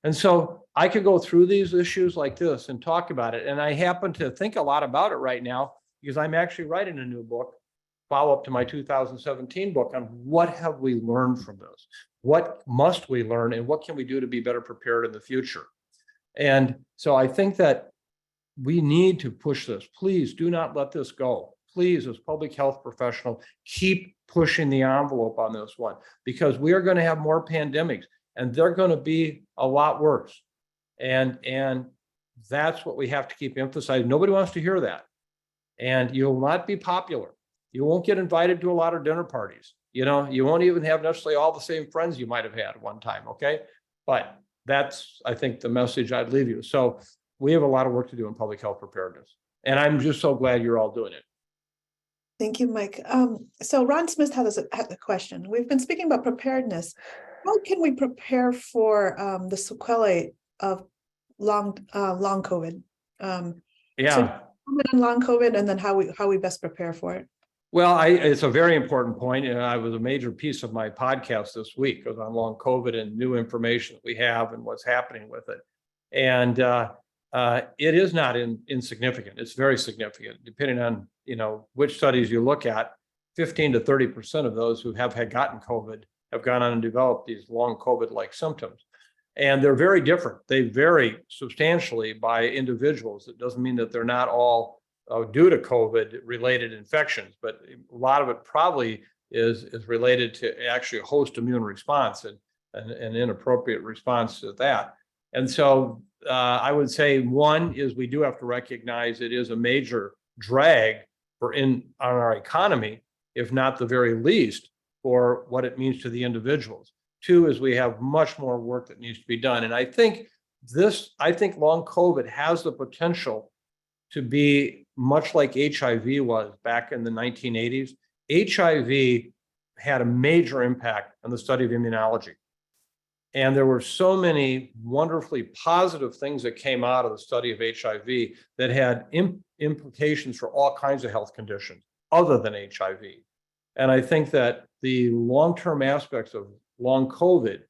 And so I could go through these issues like this and talk about it. And I happen to think a lot about it right now because I'm actually writing a new book, follow-up to my 2017 book, on what have we learned from this? What must we learn, and what can we do to be better prepared in the future? And so I think that we need to push this. Please do not let this go. Please, as public health professionals, keep pushing the envelope on this one, because we are going to have more pandemics, and they're going to be a lot worse. And that's what we have to keep emphasizing. Nobody wants to hear that. And you'll not be popular. You won't get invited to a lot of dinner parties. You won't even have necessarily all the same friends you might have had at one time, okay? But that's, I think, the message I'd leave you. So we have a lot of work to do in public health preparedness. And I'm just so glad you're all doing it. Thank you, Mike. So Ron Smith has a question. We've been speaking about preparedness. How can we prepare for the sequelae of long COVID? So long COVID, and then how we best prepare for it. Well, it's a very important point, and I was a major piece of my podcast this week was on long COVID and new information that we have and what's happening with it. And it is not insignificant. It's very significant, depending on which studies you look at. 15 to 30% of those who had gotten COVID have gone on and developed these long COVID-like symptoms. And they're very different. They vary substantially by individuals. It doesn't mean that they're not all due to COVID-related infections, but a lot of it probably is related to actually a host immune response and an inappropriate response to that. And so I would say one is we do have to recognize it is a major drag on our economy, if not the very least, for what it means to the individuals. Two is we have much more work that needs to be done. And I think long COVID has the potential to be much like HIV was back in the 1980s. HIV had a major impact on the study of immunology. And there were so many wonderfully positive things that came out of the study of HIV that had implications for all kinds of health conditions other than HIV. And I think that the long-term aspects of long COVID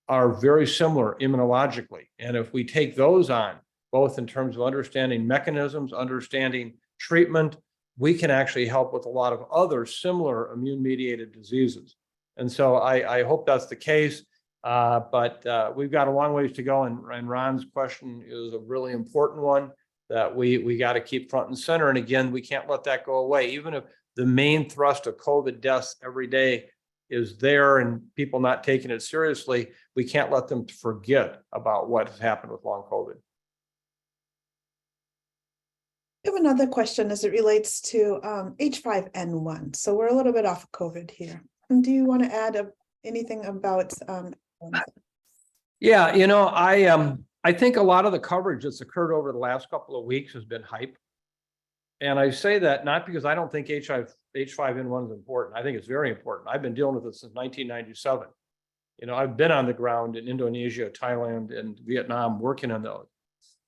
are very similar immunologically. And if we take those on, both in terms of understanding mechanisms, understanding treatment, we can actually help with a lot of other similar immune-mediated diseases. And so I hope that's the case. But we've got a long ways to go. And Ron's question is a really important one that we got to keep front and center. And again, we can't let that go away. Even if the main thrust of COVID deaths every day is there and people not taking it seriously, we can't let them forget about what has happened with long COVID. I have another question as it relates to H5N1. So we're a little bit off COVID here. Do you want to add anything about Yeah, you know, I think a lot of the coverage that's occurred over the last couple of weeks has been hype. And I say that not because I don't think H5N1 is important. I think it's very important. I've been dealing with it since 1997. You know, I've been on the ground in Indonesia, Thailand, and Vietnam working on those.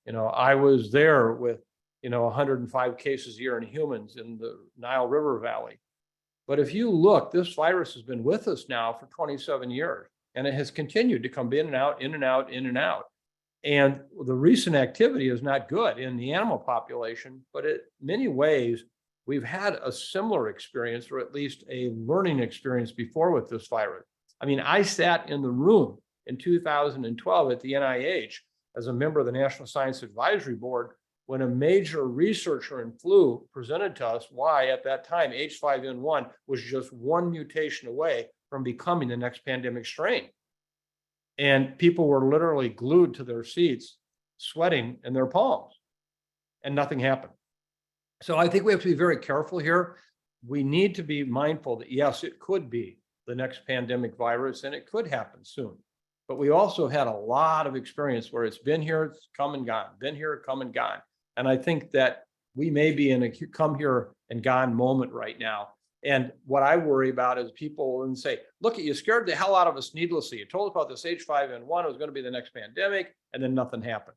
You know, I was there with, 105 cases a year in humans in the Nile River Valley. But if you look, this virus has been with us now for 27 years, and it has continued to come in and out, in and out, in and out. And the recent activity is not good in the animal population, but in many ways, we've had a similar experience, or at least a learning experience before with this virus. I mean, I sat in the room in 2012 at the NIH as a member of the National Science Advisory Board when a major researcher in flu presented to us why at that time H5N1 was just one mutation away from becoming the next pandemic strain. And people were literally glued to their seats, sweating in their palms, and nothing happened. So I think we have to be very careful here. We need to be mindful that yes, it could be the next pandemic virus and it could happen soon. But we also had a lot of experience where it's been here, it's come and gone, been here, come and gone. And I think that we may be in a come here and gone moment right now. And what I worry about is people and say, look, you scared the hell out of us needlessly. You told us about this H5N1, it was going to be the next pandemic, and then nothing happened.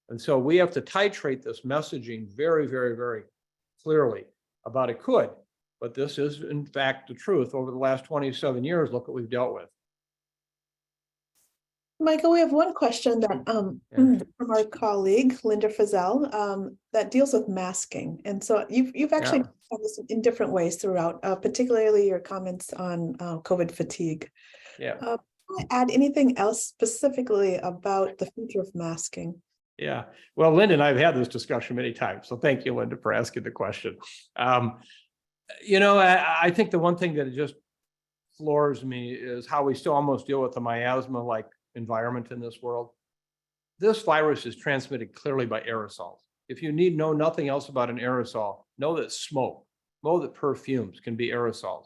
And so we have to titrate this messaging very, very, very clearly about it could. But this is, in fact, the truth. Over the last 27 years, look what we've dealt with. Michael, we have one question that from our colleague, Linda Frizzell, that deals with masking. And so you've actually done this in different ways throughout, particularly your comments on COVID fatigue. Yeah. Add anything else specifically about the future of masking? Yeah. Well, Linda and I have had this discussion many times. So thank you, Linda, for asking the question. I think the one thing that just floors me is how we still almost deal with the miasma-like environment in this world. This virus is transmitted clearly by aerosols. If you know nothing else about an aerosol, know that smoke, know that perfumes can be aerosols.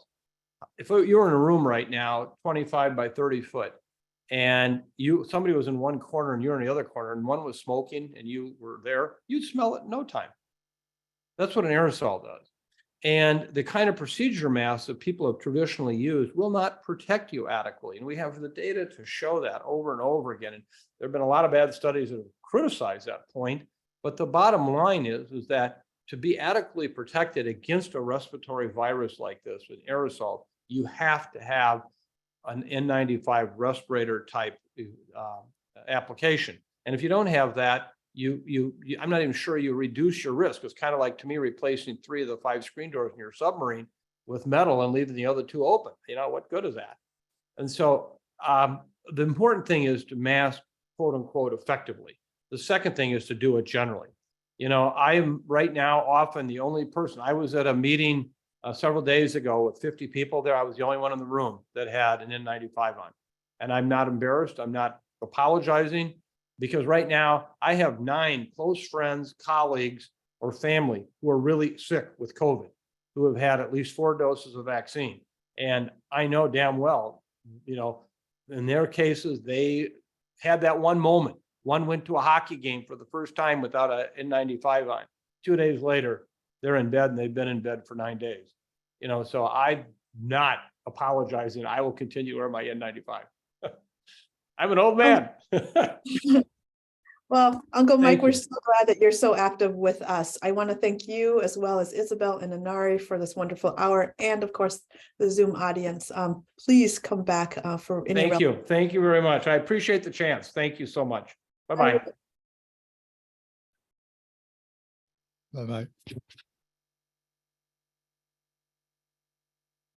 If you're in a room right now, 25 by 30 foot, and somebody was in one corner and you're in the other corner, and one was smoking and you were there, you'd smell it in no time. That's what an aerosol does. And the kind of procedure masks that people have traditionally used will not protect you adequately. And we have the data to show that over and over again. And there have been a lot of bad studies that have criticized that point. But the bottom line is that to be adequately protected against a respiratory virus like this with aerosol, you have to have an N95 respirator type application. And if you don't have that, I'm not even sure you reduce your risk. It's kind of like, to me, replacing 3 of the 5 screen doors in your submarine with metal and leaving the other 2 open. What good is that? And so the important thing is to mask, quote unquote, effectively. The second thing is to do it generally. I am right now often the only person. I was at a meeting several days ago with 50 people there. I was the only one in the room that had an N95 on. And I'm not embarrassed. I'm not apologizing. Because right now I have 9 close friends, colleagues, or family who are really sick with COVID, who have had at least 4 doses of vaccine. And I know damn well, in their cases, they had that one moment. One went to a hockey game for the first time without a N95 on. 2 days later, they're in bed and they've been in bed for 9 days. So I'm not apologizing. I will continue to wear my N95. I'm an old man. Well, Uncle Mike, Thank we're you. so glad that you're so active with us. I want to thank you as well as Isabel and Inari for this wonderful hour, and of course, the Zoom audience. Please come back for any. Thank you. Thank you very much. I appreciate the chance. Thank you so much. Bye-bye. Bye-bye.